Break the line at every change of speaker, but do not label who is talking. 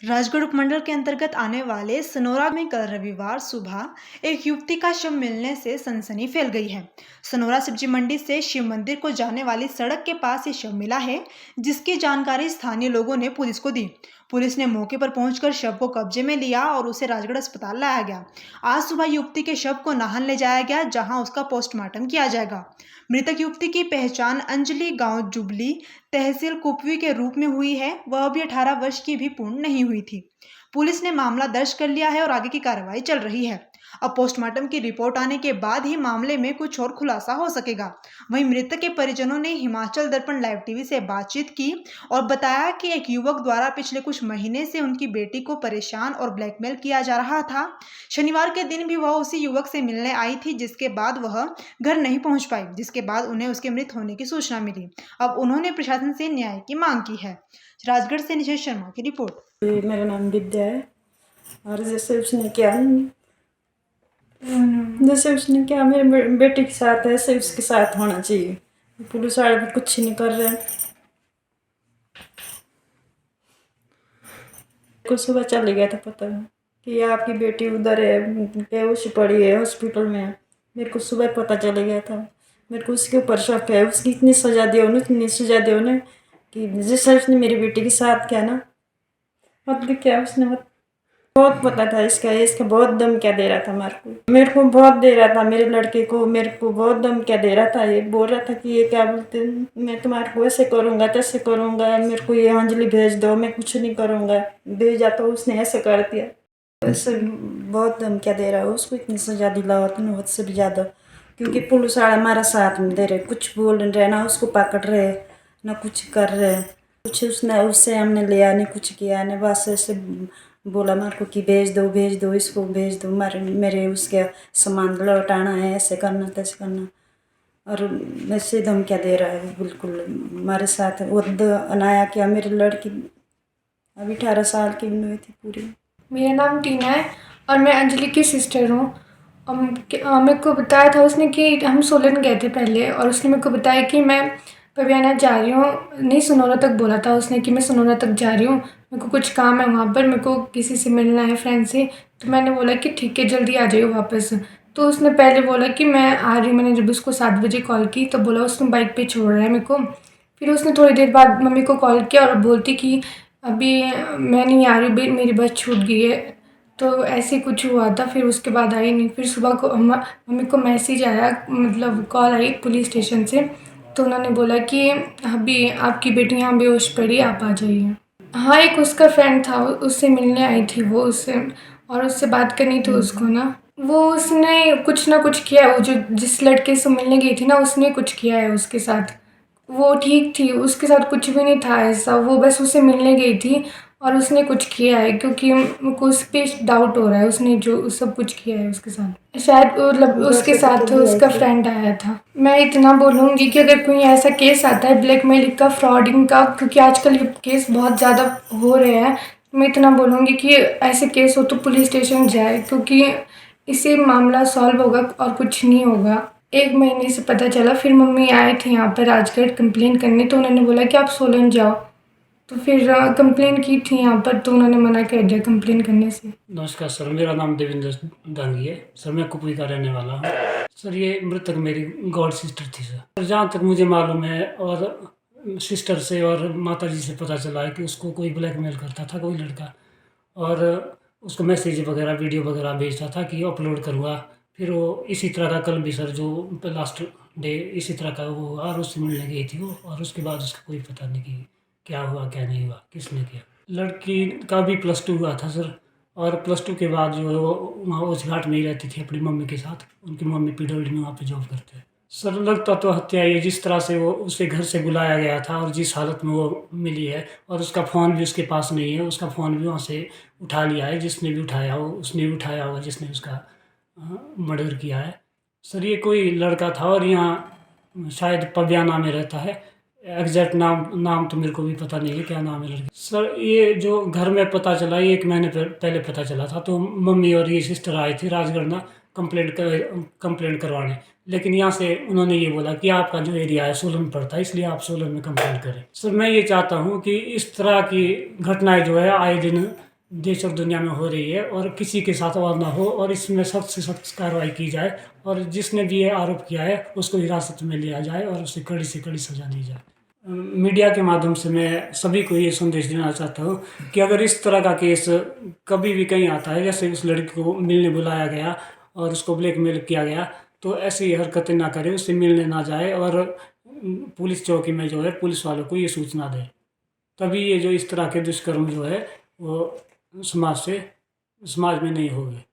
राजगढ़ उपमंडल के अंतर्गत आने वाले सनोरा में कल रविवार सुबह एक युवती का शव मिलने से सनसनी फैल गई है। सनोरा सब्जी मंडी से शिव मंदिर को जाने वाली सड़क के पास ये शव मिला है, जिसकी जानकारी स्थानीय लोगों ने पुलिस को दी। पुलिस ने मौके पर पहुंचकर शव को कब्जे में लिया और उसे राजगढ़ अस्पताल लाया गया। आज सुबह युवती के शव को नाहन ले जाया गया, जहां उसका पोस्टमार्टम किया जाएगा। मृतक युवती की पहचान अंजलि गांव जुबली तहसील कुपवी के रूप में हुई है। वह अभी 18 वर्ष की भी पूर्ण नहीं हुई थी। पुलिस ने मामला दर्ज कर लिया है और आगे की कार्रवाई चल रही है। अब पोस्टमार्टम की रिपोर्ट आने के बाद ही मामले में कुछ और खुलासा हो सकेगा। वहीं मृतक के परिजनों ने हिमाचल दर्पण लाइव टीवी से बातचीत की और बताया कि एक युवक द्वारा पिछले कुछ महीने से उनकी बेटी को परेशान और ब्लैकमेल किया जा रहा था। शनिवार के दिन भी वह उसी युवक से मिलने आई थी, जिसके बाद वह घर नहीं पहुंच पाई, जिसके बाद उन्हें उसके मृत होने की सूचना मिली। अब उन्होंने प्रशासन से न्याय की मांग की है। राजगढ़ से निशा शर्मा की रिपोर्ट।
मेरा नाम विद्या है और जैसे उसने क्या मेरे बेटे के साथ ऐसे उसके साथ होना चाहिए। पुलिस वाले भी कुछ नहीं कर रहे हैं। को सुबह चले गया था पता कि आपकी बेटी उधर है, बेहोश पड़ी है, हॉस्पिटल में है। मेरे को सुबह पता चले गया था। मेरे को उसके ऊपर शक है। उसकी इतनी सजा दे उन्हें कि जिस उसने मेरी बेटी के साथ किया ना, मतलब क्या उसने बहुत पता था इसका बहुत धमकियाँ दे रहा था मेरे को बहुत दे रहा था। मेरे लड़के को मेरे को बहुत धमकियाँ दे रहा था। ये बोल रहा था कि ये क्या बोलते हैं, मैं तुम्हारे को ऐसे करूँगा तैसे करूँगा, मेरे को ये अंजलि भेज दो, मैं कुछ नहीं करूँगा। भेजा तो उसने ऐसे कर दिया। ऐसे बहुत धमकियाँ दे रहा है। उसको इतनी सजा दिलाओ तुम हद से भी ज़्यादा, क्योंकि पुलिस वाला हमारा साथ में दे रहे, कुछ बोल रहे ना, उसको पकड़ रहे ना कुछ कर रहे। कुछ उससे हमने लिया नहीं, कुछ किया नहीं, बस ऐसे बोला मेरे को कि भेज दो इसको भेज दो, मेरे उसके सामान लौटाना है, ऐसे करना तैसे करना। और वैसे धमकियाँ दे रहा है बिल्कुल हमारे साथ। वो अनाया क्या मेरी लड़की अभी 18 साल की भी हुई थी पूरी।
मेरा नाम टीना है और मैं अंजलि की सिस्टर हूँ। मेरे को बताया था उसने कि हम सोलन गए थे पहले, और उसने मेरे को बताया कि मैं पवियाना जा रही हूँ, नहीं सनोरा तक बोला था उसने कि मैं सनोरा तक जा रही हूँ, मेरे को कुछ काम है वहाँ पर, मेरे को किसी से मिलना है फ्रेंड से। तो मैंने बोला कि ठीक है जल्दी आ जाइए वापस। तो उसने पहले बोला कि मैं आ रही हूँ। मैंने जब उसको 7 बजे कॉल की तो बोला उसने बाइक पे छोड़ रहा है मेरे को। फिर उसने थोड़ी देर बाद मम्मी को कॉल किया और बोलती कि अभी मैं नहीं आ रही, मेरी बस छूट गई है। तो ऐसे कुछ हुआ था। फिर उसके बाद आई नहीं। फिर सुबह को मम्मी को मैसेज आया, मतलब कॉल आई पुलिस स्टेशन से। तो उन्होंने बोला कि अभी आपकी बेटी यहाँ बेहोश पड़ी, आप आ जाइए। हाँ, एक उसका फ्रेंड था, उससे मिलने आई थी वो उससे, और उससे बात करनी थी उसको ना। वो उसने कुछ ना कुछ किया है। वो जो जिस लड़के से मिलने गई थी ना, उसने कुछ किया है उसके साथ। वो ठीक थी, उसके साथ कुछ भी नहीं था ऐसा। वो बस उससे मिलने गई थी और उसने कुछ किया है, क्योंकि मुझको उस पर डाउट हो रहा है। उसने जो सब कुछ किया है उसके साथ, शायद मतलब उसके साथ उसका फ्रेंड आया था। मैं इतना बोलूँगी कि अगर कोई ऐसा केस आता है ब्लैकमेलिंग का, फ्रॉडिंग का, क्योंकि आजकल ये केस बहुत ज़्यादा हो रहे हैं, मैं इतना बोलूँगी कि ऐसे केस हो तो पुलिस स्टेशन जाए, क्योंकि इससे मामला सॉल्व होगा और कुछ नहीं होगा। 1 महीने से पता चला। फिर मम्मी आए थे यहाँ पर राजगढ़ कंप्लेन करने, तो उन्होंने बोला कि आप सोलन जाओ। तो फिर कंप्लेन की थी यहाँ पर, तो उन्होंने मना कर दिया कंप्लेन करने से।
नमस्कार सर, मेरा नाम देवेंद्र दांगी है सर। मैं कुपवी का रहने वाला हूँ सर। ये मृतक मेरी गॉड सिस्टर थी सर। जहाँ तक मुझे मालूम है और सिस्टर से और माता जी से पता चला है कि उसको कोई ब्लैकमेल करता था कोई लड़का, और उसको मैसेज वगैरह वीडियो वगैरह भेजता था कि अपलोड करूँगा। फिर वो इसी तरह का कल भी सर जो लास्ट डे इसी तरह का वो हुआ और उससे मिलने गई थी वो, और उसके बाद उसका कोई पता नहीं कि क्या हुआ क्या नहीं हुआ, किसने किया। लड़की का भी +2 हुआ था सर, और +2 के बाद जो है वो वहाँ उस घाट में ही रहती थी अपनी मम्मी के साथ। उनकी मम्मी PWD में वहाँ पे जॉब करते हैं सर। लगता तो हत्या ही है, जिस तरह से वो उसे घर से बुलाया गया था और जिस हालत में वो मिली है, और उसका फ़ोन भी उसके पास नहीं है। उसका फ़ोन भी वहाँ से उठा लिया है, जिसने भी उठाया हो उसने भी उठाया होगा, जिसने उसका मर्डर किया है सर। ये कोई लड़का था और यहाँ शायद पबियाना में रहता है। एग्जैक्ट नाम तो मेरे को भी पता नहीं है क्या नाम है लड़की सर। ये जो घर में पता चला, ये 1 महीने पहले पता चला था। तो मम्मी और ये सिस्टर आई थी राजगढ़ ना कंप्लेंट करवाने, लेकिन यहाँ से उन्होंने ये बोला कि आपका जो एरिया है सोलन पड़ता है, इसलिए आप सोलन में कंप्लेंट करें। सर मैं ये चाहता हूँ कि इस तरह की घटनाएं जो है आए दिन देश और दुनिया में हो रही है और किसी के साथ और ना हो, और इसमें सख्त से सख्त कार्रवाई की जाए और जिसने भी ये आरोप किया है उसको हिरासत में लिया जाए और उसे कड़ी से कड़ी सजा दी जाए। मीडिया के माध्यम से मैं सभी को ये संदेश देना चाहता हूँ कि अगर इस तरह का केस कभी भी कहीं आता है, जैसे उस लड़की को मिलने बुलाया गया और उसको ब्लैकमेल किया गया, तो ऐसी हरकतें ना करें, उससे मिलने ना जाए और पुलिस चौकी में जो है पुलिस वालों को ये सूचना दें। तभी ये जो इस तरह के दुष्कर्म जो है वो समाज में नहीं होंगे।